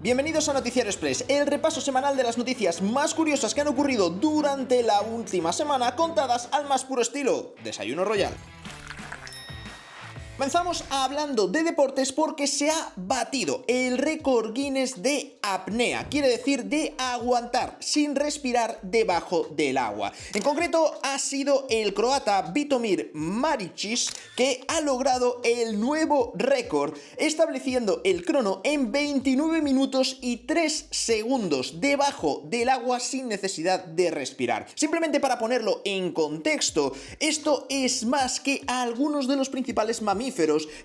Bienvenidos a Noticiero Express, el repaso semanal de las noticias más curiosas que han ocurrido durante la última semana, contadas al más puro estilo Desayuno Royal. Comenzamos hablando de deportes porque se ha batido el récord Guinness de apnea, quiere decir de aguantar sin respirar debajo del agua. En concreto ha sido el croata Vitomir Maričić que ha logrado el nuevo récord, estableciendo el crono en 29 minutos y 3 segundos debajo del agua sin necesidad de respirar. Simplemente para ponerlo en contexto, esto es más que algunos de los principales mamíferos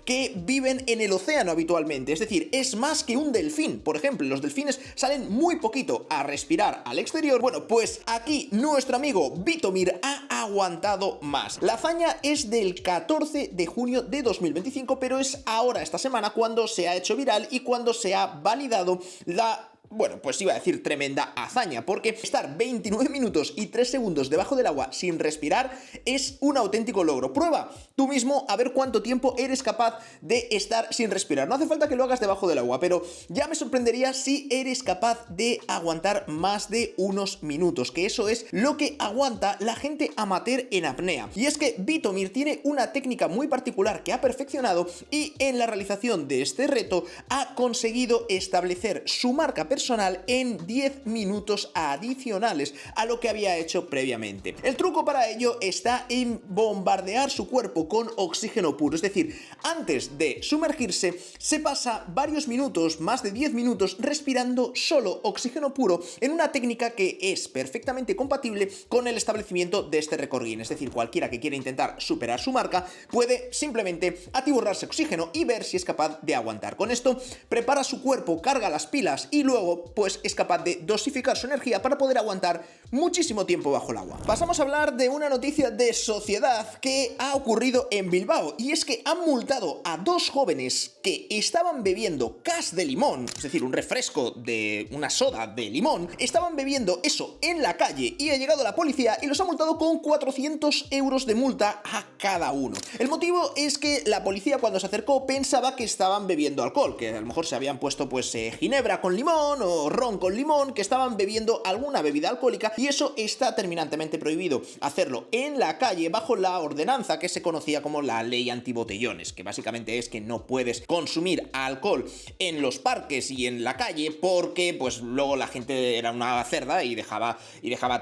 que viven en el océano habitualmente, es decir, es más que un delfín. Por ejemplo, los delfines salen muy poquito a respirar al exterior. Bueno, pues aquí nuestro amigo Vitomir ha aguantado más. La hazaña es del 14 de junio de 2025, pero es ahora, esta semana, cuando se ha hecho viral y cuando se ha validado la... Bueno, pues iba a decir tremenda hazaña, porque estar 29 minutos y 3 segundos debajo del agua sin respirar es un auténtico logro. Prueba tú mismo a ver cuánto tiempo eres capaz de estar sin respirar. No hace falta que lo hagas debajo del agua, pero ya me sorprendería si eres capaz de aguantar más de unos minutos, que eso es lo que aguanta la gente amateur en apnea. Y es que Vitomir tiene una técnica muy particular que ha perfeccionado y en la realización de este reto ha conseguido establecer su marca personal en 10 minutos adicionales a lo que había hecho previamente. El truco para ello está en bombardear su cuerpo con oxígeno puro, es decir, antes de sumergirse se pasa varios minutos, más de 10 minutos, respirando solo oxígeno puro en una técnica que es perfectamente compatible con el establecimiento de este récord Guinness. Es decir, cualquiera que quiera intentar superar su marca puede simplemente atiborrarse oxígeno y ver si es capaz de aguantar. Con esto prepara su cuerpo, carga las pilas y luego pues es capaz de dosificar su energía para poder aguantar muchísimo tiempo bajo el agua. Pasamos a hablar de una noticia de sociedad que ha ocurrido en Bilbao, y es que han multado a dos jóvenes que estaban bebiendo cas de limón, es decir, un refresco de una soda de limón. Estaban bebiendo eso en la calle y ha llegado la policía y los ha multado con 400 euros de multa a cada uno. El motivo es que la policía, cuando se acercó, pensaba que estaban bebiendo alcohol, que a lo mejor se habían puesto pues ginebra con limón o ron con limón, que estaban bebiendo alguna bebida alcohólica, y eso está terminantemente prohibido hacerlo en la calle bajo la ordenanza que se conocía como la ley antibotellones, que básicamente es que no puedes consumir alcohol en los parques y en la calle porque pues luego la gente era una cerda y dejaba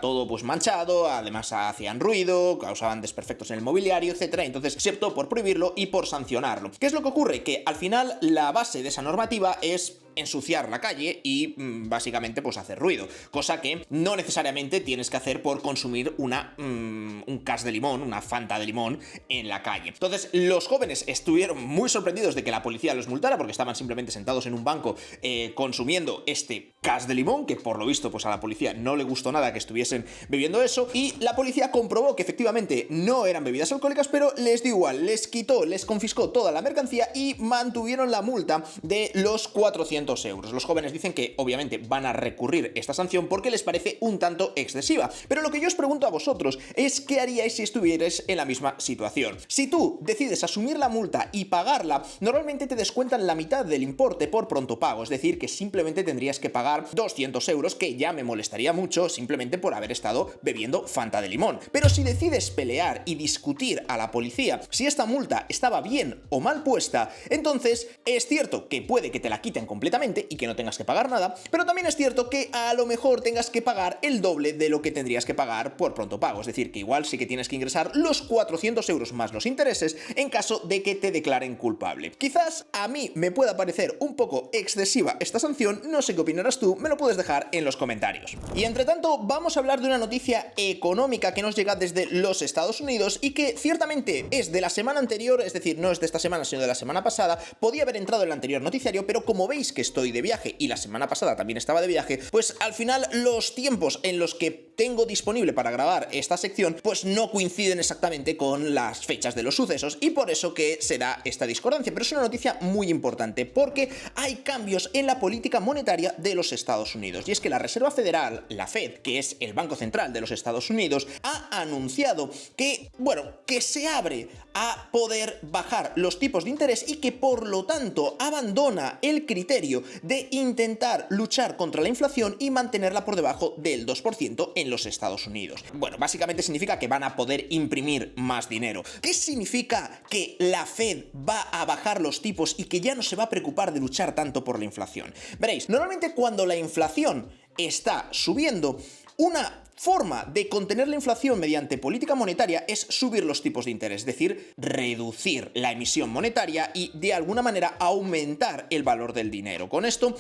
todo pues manchado, además hacían ruido, causaban desperfectos en el mobiliario, etcétera. Entonces se optó por prohibirlo y por sancionarlo. ¿Qué es lo que ocurre? Que al final la base de esa normativa es ensuciar la calle y básicamente pues hacer ruido, cosa que no necesariamente tienes que hacer por consumir un cas de limón, una Fanta de limón en la calle. Entonces los jóvenes estuvieron muy sorprendidos de que la policía los multara porque estaban simplemente sentados en un banco consumiendo este cas de limón, que por lo visto pues a la policía no le gustó nada que estuviesen bebiendo eso, y la policía comprobó que efectivamente no eran bebidas alcohólicas, pero les dio igual, les confiscó toda la mercancía y mantuvieron la multa de los 400 euros. Los jóvenes dicen que obviamente van a recurrir esta sanción porque les parece un tanto excesiva, pero lo que yo os pregunto a vosotros es ¿qué haríais si estuvierais en la misma situación? Si tú decides asumir la multa y pagarla, normalmente te descuentan la mitad del importe por pronto pago, es decir, que simplemente tendrías que pagar 200 euros, que ya me molestaría mucho simplemente por haber estado bebiendo Fanta de limón. Pero si decides pelear y discutir a la policía si esta multa estaba bien o mal puesta, entonces es cierto que puede que te la quiten completamente y que no tengas que pagar nada, pero también es cierto que a lo mejor tengas que pagar el doble de lo que tendrías que pagar por pronto pago, es decir, que igual sí que tienes que ingresar los 400 euros más los intereses en caso de que te declaren culpable. Quizás a mí me pueda parecer un poco excesiva esta sanción, no sé qué opinarás tú, me lo puedes dejar en los comentarios. Y entre tanto vamos a hablar de una noticia económica que nos llega desde los Estados Unidos y que ciertamente es de la semana anterior, es decir, no es de esta semana sino de la semana pasada, podía haber entrado en el anterior noticiario, pero como veis que estoy de viaje y la semana pasada también estaba de viaje, pues al final los tiempos en los que tengo disponible para grabar esta sección, pues no coinciden exactamente con las fechas de los sucesos y por eso que se da esta discordancia. Pero es una noticia muy importante porque hay cambios en la política monetaria de los Estados Unidos. Y es que la Reserva Federal, la Fed, que es el Banco Central de los Estados Unidos, ha anunciado que, que se abre a poder bajar los tipos de interés y que por lo tanto abandona el criterio de intentar luchar contra la inflación y mantenerla por debajo del 2% en los Estados Unidos. Bueno, básicamente significa que van a poder imprimir más dinero. ¿Qué significa que la Fed va a bajar los tipos y que ya no se va a preocupar de luchar tanto por la inflación? Veréis, normalmente cuando la inflación está subiendo, una forma de contener la inflación mediante política monetaria es subir los tipos de interés, es decir, reducir la emisión monetaria y de alguna manera aumentar el valor del dinero. Con esto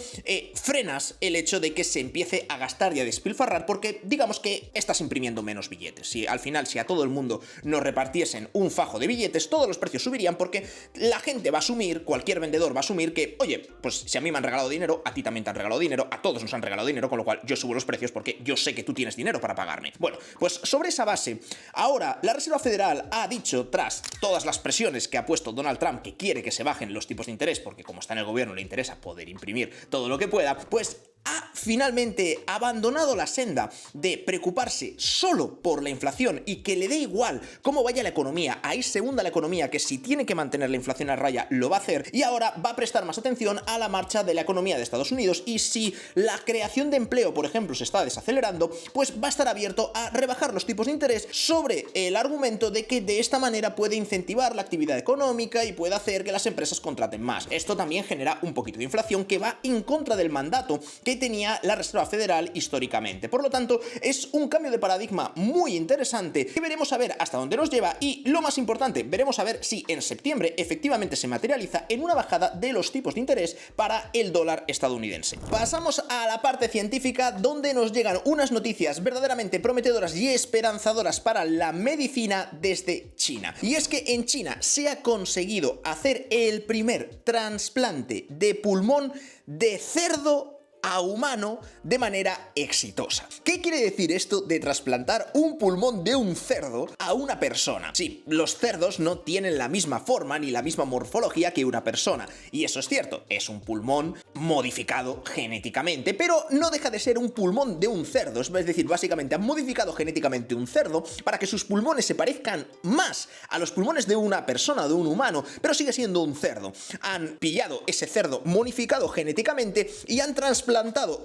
frenas el hecho de que se empiece a gastar y a despilfarrar porque digamos que estás imprimiendo menos billetes. Si al final, si a todo el mundo nos repartiesen un fajo de billetes, todos los precios subirían porque la gente va a asumir, cualquier vendedor va a asumir que, oye, pues si a mí me han regalado dinero, a ti también te han regalado dinero, a todos nos han regalado dinero, con lo cual yo subo los precios porque yo sé que tú tienes dinero para pagarme. Bueno, pues sobre esa base, ahora la Reserva Federal ha dicho, tras todas las presiones que ha puesto Donald Trump, que quiere que se bajen los tipos de interés, porque como está en el gobierno le interesa poder imprimir todo lo que pueda, pues ha finalmente abandonado la senda de preocuparse solo por la inflación y que le dé igual cómo vaya la economía. Ahí se hunda la economía, que si tiene que mantener la inflación a raya lo va a hacer, y ahora va a prestar más atención a la marcha de la economía de Estados Unidos. Y si la creación de empleo, por ejemplo, se está desacelerando, pues va a estar abierto a rebajar los tipos de interés sobre el argumento de que de esta manera puede incentivar la actividad económica y puede hacer que las empresas contraten más. Esto también genera un poquito de inflación que va en contra del mandato que tenía la Reserva Federal históricamente. Por lo tanto, es un cambio de paradigma muy interesante que veremos a ver hasta dónde nos lleva y, lo más importante, veremos a ver si en septiembre efectivamente se materializa en una bajada de los tipos de interés para el dólar estadounidense. Pasamos a la parte científica, donde nos llegan unas noticias verdaderamente prometedoras y esperanzadoras para la medicina desde China. Y es que en China se ha conseguido hacer el primer trasplante de pulmón de cerdo a humano de manera exitosa. ¿Qué quiere decir esto de trasplantar un pulmón de un cerdo a una persona? Sí, los cerdos no tienen la misma forma ni la misma morfología que una persona, y eso es cierto, es un pulmón modificado genéticamente, pero no deja de ser un pulmón de un cerdo, es decir, básicamente han modificado genéticamente un cerdo para que sus pulmones se parezcan más a los pulmones de una persona, de un humano, pero sigue siendo un cerdo. Han pillado ese cerdo modificado genéticamente y han trasplantado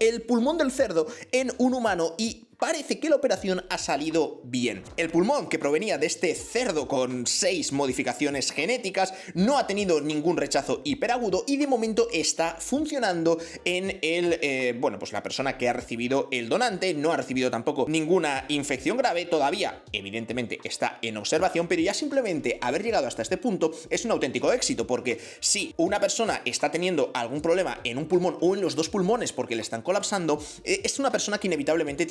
el pulmón del cerdo en un humano y parece que la operación ha salido bien. El pulmón, que provenía de este cerdo con 6 modificaciones genéticas, no ha tenido ningún rechazo hiperagudo y de momento está funcionando en pues la persona que ha recibido el donante. No ha recibido tampoco ninguna infección grave, todavía evidentemente está en observación, pero ya simplemente haber llegado hasta este punto es un auténtico éxito, porque si una persona está teniendo algún problema en un pulmón o en los dos pulmones porque le están colapsando, es una persona que inevitablemente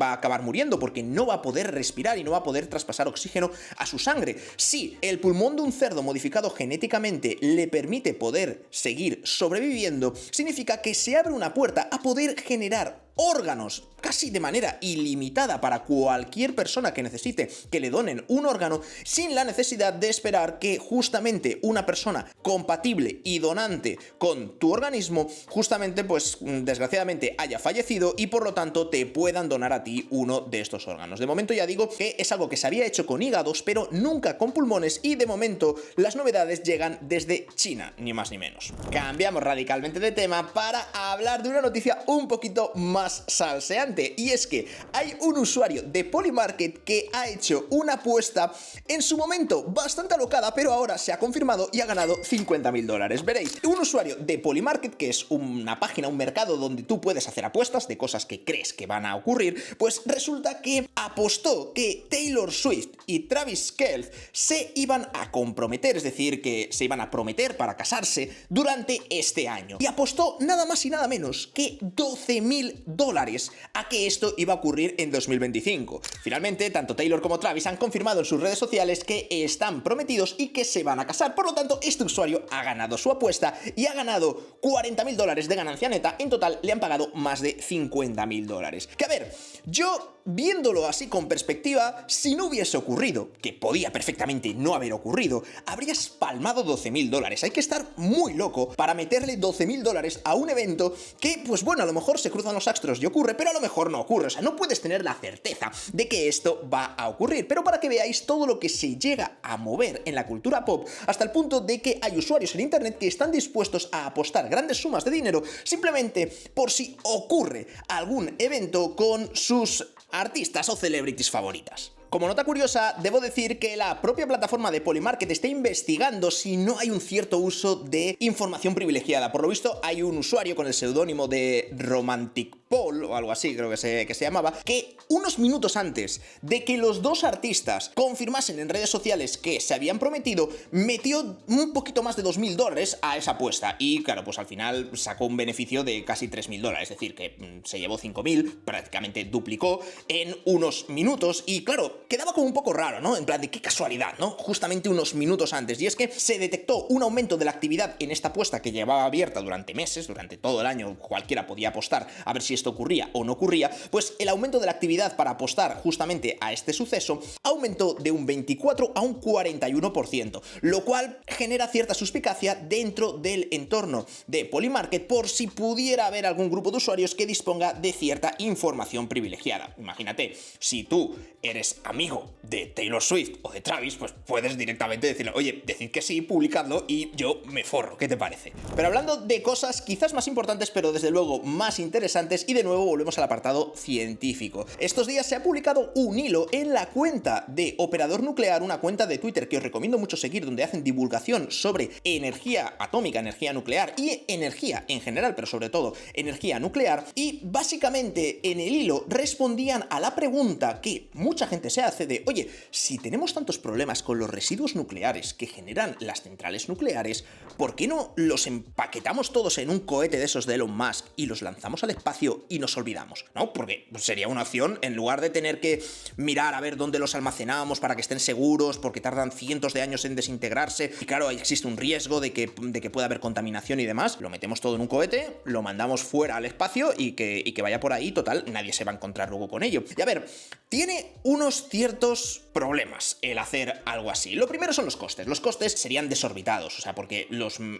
va a acabar muriendo porque no va a poder respirar y no va a poder traspasar oxígeno a su sangre. Si el pulmón de un cerdo modificado genéticamente le permite poder seguir sobreviviendo, significa que se abre una puerta a poder generar órganos casi de manera ilimitada para cualquier persona que necesite que le donen un órgano, sin la necesidad de esperar que justamente una persona compatible y donante con tu organismo justamente pues desgraciadamente haya fallecido y por lo tanto te puedan donar a ti uno de estos órganos. De momento ya digo que es algo que se había hecho con hígados pero nunca con pulmones, y de momento las novedades llegan desde China, ni más ni menos. Cambiamos radicalmente de tema para hablar de una noticia un poquito más salseante, y es que hay un usuario de Polymarket que ha hecho una apuesta en su momento bastante alocada, pero ahora se ha confirmado y ha ganado $50.000. Veréis, un usuario de Polymarket, que es una página, un mercado donde tú puedes hacer apuestas de cosas que crees que van a ocurrir, pues resulta que apostó que Taylor Swift y Travis Kelce se iban a comprometer, es decir, que se iban a prometer para casarse durante este año, y apostó nada más y nada menos que $12.000 dólares a que esto iba a ocurrir en 2025. Finalmente, tanto Taylor como Travis han confirmado en sus redes sociales que están prometidos y que se van a casar. Por lo tanto, este usuario ha ganado su apuesta y ha ganado $40.000 de ganancia neta. En total le han pagado más de $50.000. Que a ver, yo viéndolo así con perspectiva, si no hubiese ocurrido, que podía perfectamente no haber ocurrido, habrías palmado $12.000. Hay que estar muy loco para meterle $12.000 a un evento que, pues bueno, a lo mejor se cruzan los astros y ocurre, pero a lo mejor no ocurre. O sea, no puedes tener la certeza de que esto va a ocurrir. Pero para que veáis todo lo que se llega a mover en la cultura pop, hasta el punto de que hay usuarios en internet que están dispuestos a apostar grandes sumas de dinero simplemente por si ocurre algún evento con sus artistas o celebrities favoritas. Como nota curiosa, debo decir que la propia plataforma de Polymarket está investigando si no hay un cierto uso de información privilegiada. Por lo visto, hay un usuario con el seudónimo de Romantic Paul, o algo así creo que se llamaba, que unos minutos antes de que los dos artistas confirmasen en redes sociales que se habían prometido, metió un poquito más de $2.000 a esa apuesta. Y claro, pues al final sacó un beneficio de casi $3.000, es decir, que se llevó 5.000, prácticamente duplicó en unos minutos. Y claro, quedaba como un poco raro, ¿no? En plan de qué casualidad, ¿no? Justamente unos minutos antes. Y es que se detectó un aumento de la actividad en esta apuesta que llevaba abierta durante meses, durante todo el año, cualquiera podía apostar a ver si esto ocurría o no ocurría. Pues el aumento de la actividad para apostar justamente a este suceso aumentó de un 24 a un 41%, lo cual genera cierta suspicacia dentro del entorno de Polymarket por si pudiera haber algún grupo de usuarios que disponga de cierta información privilegiada. Imagínate, si tú eres amigo de Taylor Swift o de Travis, pues puedes directamente decirle, oye, decid que sí, publicadlo y yo me forro, ¿qué te parece? Pero hablando de cosas quizás más importantes, pero desde luego más interesantes, y de nuevo volvemos al apartado científico. Estos días se ha publicado un hilo en la cuenta de Operador Nuclear, una cuenta de Twitter que os recomiendo mucho seguir, donde hacen divulgación sobre energía atómica, energía nuclear y energía en general, pero sobre todo energía nuclear, y básicamente en el hilo respondían a la pregunta que mucha gente se hace de, oye, si tenemos tantos problemas con los residuos nucleares que generan las centrales nucleares, ¿por qué no los empaquetamos todos en un cohete de esos de Elon Musk y los lanzamos al espacio y nos olvidamos? ¿No? Porque sería una opción, en lugar de tener que mirar a ver dónde los almacenamos para que estén seguros, porque tardan cientos de años en desintegrarse, y claro, existe un riesgo de que pueda haber contaminación y demás, lo metemos todo en un cohete, lo mandamos fuera al espacio y que vaya por ahí, total, nadie se va a encontrar luego con ello. Y a ver, tiene unos ciertos problemas el hacer algo así. Lo primero son los costes. Los costes serían desorbitados, o sea, porque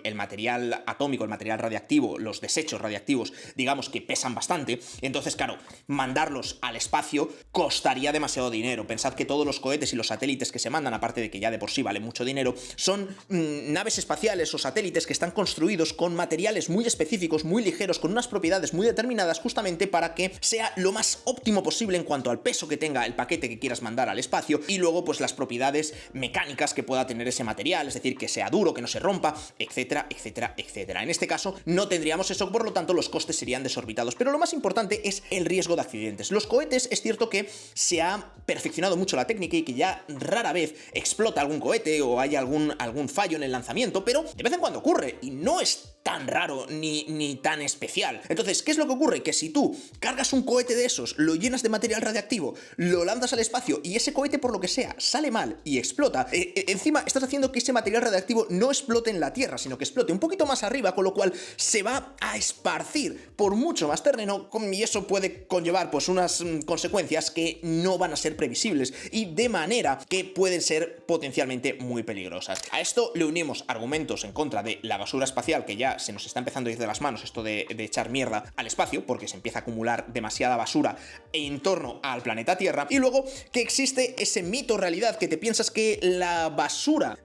el material atómico, el material radiactivo, los desechos radiactivos, digamos que pesan bastante, entonces, claro, mandarlos al espacio costaría demasiado dinero. Pensad que todos los cohetes y los satélites que se mandan, aparte de que ya de por sí vale mucho dinero, son naves espaciales o satélites que están construidos con materiales muy específicos, muy ligeros, con unas propiedades muy determinadas, justamente para que sea lo más óptimo posible en cuanto al peso que tenga el paquete que quieras mandar al espacio, y luego pues las propiedades mecánicas que pueda tener ese material, es decir, que sea duro, que no se rompa, etcétera, etcétera, etcétera. En este caso no tendríamos eso, por lo tanto los costes serían desorbitados, pero lo más importante es el riesgo de accidentes. Los cohetes, es cierto que se ha perfeccionado mucho la técnica y que ya rara vez explota algún cohete o hay algún fallo en el lanzamiento, pero de vez en cuando ocurre y no es tan raro ni tan especial. Entonces, ¿qué es lo que ocurre? Que si tú cargas un cohete de esos, lo llenas de material radiactivo, lo lanzas al espacio y ese cohete, por lo que sea, sale mal y explota, encima estás haciendo que ese material radiactivo no explote en la Tierra, sino que explote un poquito más arriba, con lo cual se va a esparcir por mucho más terreno, y eso puede conllevar pues unas consecuencias que no van a ser previsibles y de manera que pueden ser potencialmente muy peligrosas. A esto le unimos argumentos en contra de la basura espacial, que ya se nos está empezando a ir de las manos, esto de echar mierda al espacio, porque se empieza a acumular demasiada basura en torno al planeta Tierra, y luego que existe ese mito realidad que te piensas que la basura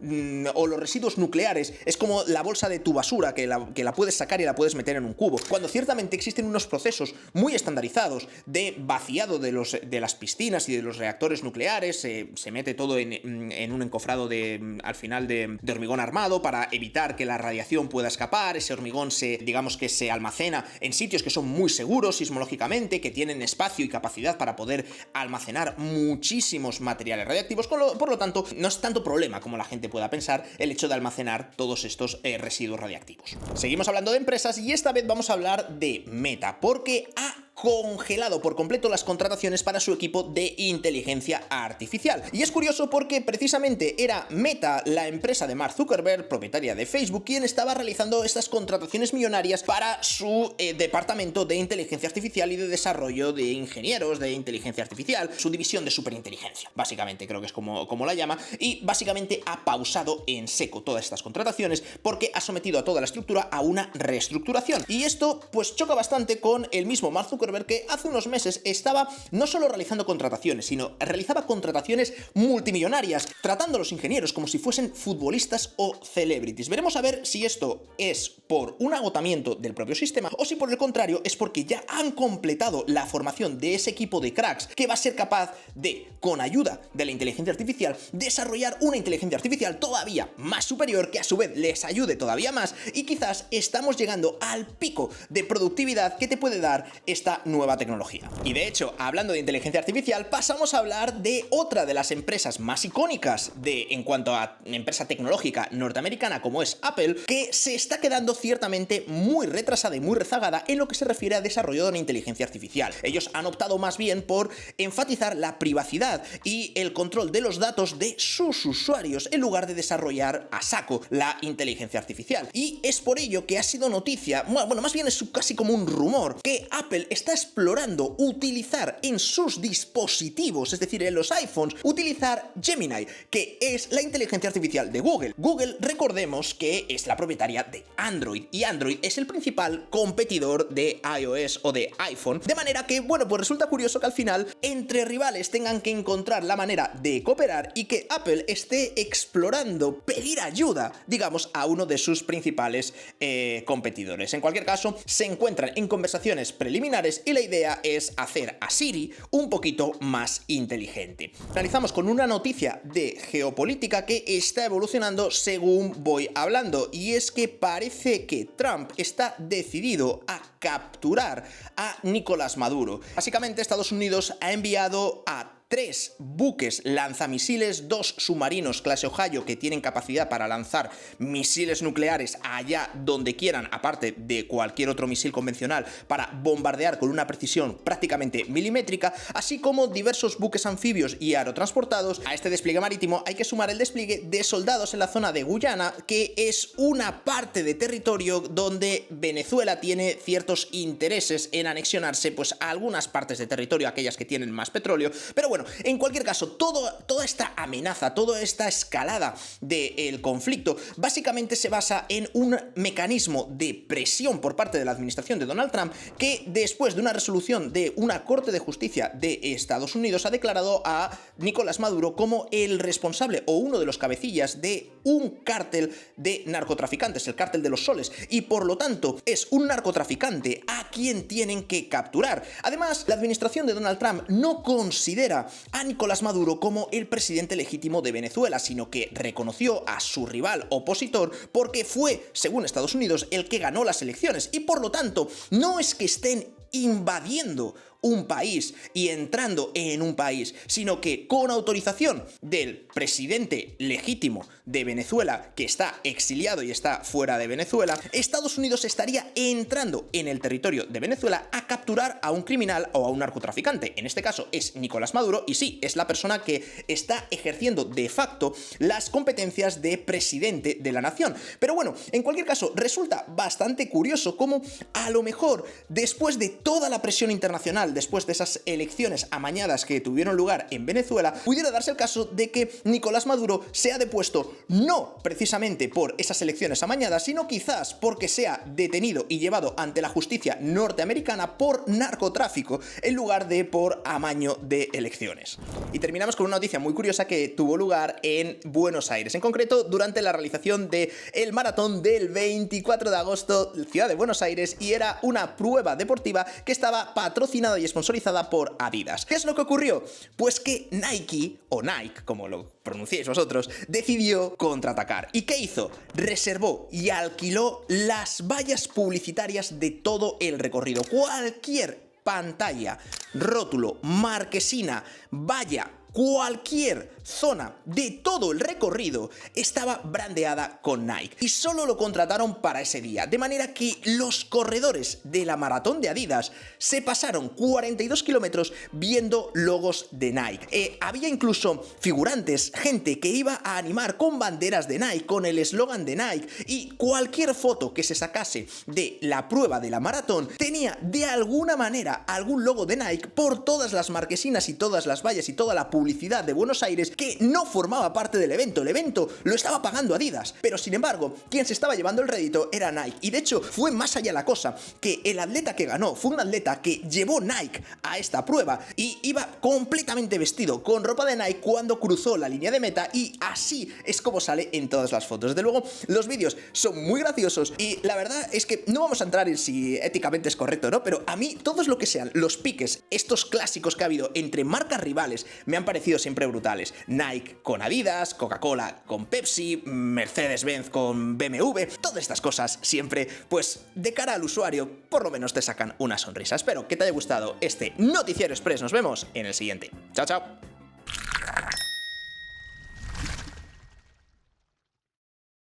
o los residuos nucleares es como la bolsa de tu basura, que la puedes sacar y la puedes meter en un cubo, cuando ciertamente existen unos procesos muy estandarizados de vaciado de las piscinas y de los reactores nucleares, se mete todo en un encofrado al final de hormigón armado para evitar que la radiación pueda escapar. Ese hormigón digamos que se almacena en sitios que son muy seguros sismológicamente, que tienen espacio y capacidad para poder almacenar muchísimos materiales radiactivos, por lo tanto no es tanto problema como la gente pueda pensar el hecho de almacenar todos estos residuos radiactivos. Seguimos hablando de empresas y esta vez vamos a hablar de Meta, porque ha congelado por completo las contrataciones para su equipo de inteligencia artificial. Y es curioso porque precisamente era Meta, la empresa de Mark Zuckerberg, propietaria de Facebook, quien estaba realizando estas contrataciones millonarias para su departamento de inteligencia artificial y de desarrollo de ingenieros de inteligencia artificial, su división de superinteligencia, básicamente creo que es como la llama, y básicamente ha pausado en seco todas estas contrataciones porque ha sometido a toda la estructura a una reestructuración. Y esto pues choca bastante con el mismo Mark Zuckerberg, que hace unos meses estaba no solo realizando contrataciones, sino realizaba contrataciones multimillonarias, tratando a los ingenieros como si fuesen futbolistas o celebrities. Veremos a ver si esto es por un agotamiento del propio sistema o si por el contrario es porque ya han completado la formación de ese equipo de cracks que va a ser capaz de, con ayuda de la inteligencia artificial, desarrollar una inteligencia artificial todavía más superior que a su vez les ayude todavía más, y quizás estamos llegando al pico de productividad que te puede dar esta nueva tecnología. Y de hecho, hablando de inteligencia artificial, pasamos a hablar de otra de las empresas más icónicas en cuanto a empresa tecnológica norteamericana, como es Apple, que se está quedando ciertamente muy retrasada y muy rezagada en lo que se refiere a desarrollo de una inteligencia artificial. Ellos han optado más bien por enfatizar la privacidad y el control de los datos de sus usuarios en lugar de desarrollar a saco la inteligencia artificial. Y es por ello que ha sido noticia, bueno, más bien es casi como un rumor, que Apple está explorando utilizar en sus dispositivos, es decir, en los iPhones, utilizar Gemini, que es la inteligencia artificial de Google. Google, recordemos que es la propietaria de Android, y Android es el principal competidor de iOS o de iPhone, de manera que, bueno, pues resulta curioso que al final entre rivales tengan que encontrar la manera de cooperar y que Apple esté explorando pedir ayuda, digamos, a uno de sus principales competidores. En cualquier caso, se encuentran en conversaciones preliminares y la idea es hacer a Siri un poquito más inteligente. Finalizamos con una noticia de geopolítica que está evolucionando según voy hablando, y es que parece que Trump está decidido a capturar a Nicolás Maduro. Básicamente, Estados Unidos ha enviado a 3 buques lanzamisiles, 2 submarinos clase Ohio que tienen capacidad para lanzar misiles nucleares allá donde quieran, aparte de cualquier otro misil convencional, para bombardear con una precisión prácticamente milimétrica, así como diversos buques anfibios y aerotransportados. A este despliegue marítimo hay que sumar el despliegue de soldados en la zona de Guyana, que es una parte de territorio donde Venezuela tiene ciertos intereses en anexionarse pues a algunas partes de territorio, aquellas que tienen más petróleo. Pero bueno, en cualquier caso, toda esta amenaza, toda esta escalada del conflicto, básicamente se basa en un mecanismo de presión por parte de la administración de Donald Trump, que después de una resolución de una Corte de Justicia de Estados Unidos ha declarado a Nicolás Maduro como el responsable o uno de los cabecillas de un cártel de narcotraficantes, el cártel de los soles, y por lo tanto es un narcotraficante a quien tienen que capturar. Además, la administración de Donald Trump no considera a Nicolás Maduro como el presidente legítimo de Venezuela, sino que reconoció a su rival opositor porque fue, según Estados Unidos, el que ganó las elecciones, y por lo tanto no es que estén invadiendo un país y entrando en un país, sino que con autorización del presidente legítimo de Venezuela, que está exiliado y está fuera de Venezuela, Estados Unidos estaría entrando en el territorio de Venezuela a capturar a un criminal o a un narcotraficante. En este caso es Nicolás Maduro, y sí, es la persona que está ejerciendo de facto las competencias de presidente de la nación. Pero bueno, en cualquier caso, resulta bastante curioso cómo a lo mejor después de toda la presión internacional, después de esas elecciones amañadas que tuvieron lugar en Venezuela, pudiera darse el caso de que Nicolás Maduro sea depuesto no precisamente por esas elecciones amañadas, sino quizás porque sea detenido y llevado ante la justicia norteamericana por narcotráfico en lugar de por amaño de elecciones. Y terminamos con una noticia muy curiosa que tuvo lugar en Buenos Aires, en concreto durante la realización del maratón del 24 de agosto, ciudad de Buenos Aires, y era una prueba deportiva que estaba patrocinada y sponsorizada por Adidas. ¿Qué es lo que ocurrió? Pues que Nike, o Nike, como lo pronunciéis vosotros, decidió contraatacar. ¿Y qué hizo? Reservó y alquiló las vallas publicitarias de todo el recorrido. Cualquier pantalla, rótulo, marquesina, valla cualquier zona de todo el recorrido estaba brandeada con Nike y solo lo contrataron para ese día, de manera que los corredores de la maratón de Adidas se pasaron 42 kilómetros viendo logos de Nike. Había incluso figurantes, gente que iba a animar con banderas de Nike, con el eslogan de Nike, y cualquier foto que se sacase de la prueba de la maratón tenía de alguna manera algún logo de Nike por todas las marquesinas y todas las vallas y toda la publicidad de Buenos Aires que no formaba parte del evento. El evento lo estaba pagando Adidas, pero sin embargo quien se estaba llevando el rédito era Nike. Y de hecho fue más allá la cosa, que el atleta que ganó fue un atleta que llevó Nike a esta prueba y iba completamente vestido con ropa de Nike cuando cruzó la línea de meta, y así es como sale en todas las fotos. Desde luego los vídeos son muy graciosos y la verdad es que no vamos a entrar en si éticamente es correcto o no, pero a mí todos lo que sean los piques, estos clásicos que ha habido entre marcas rivales, me han parecido siempre brutales. Nike con Adidas, Coca-Cola con Pepsi, Mercedes-Benz con BMW, todas estas cosas siempre, pues de cara al usuario, por lo menos te sacan una sonrisa. Espero que te haya gustado este Noticiero Express. Nos vemos en el siguiente. Chao, chao.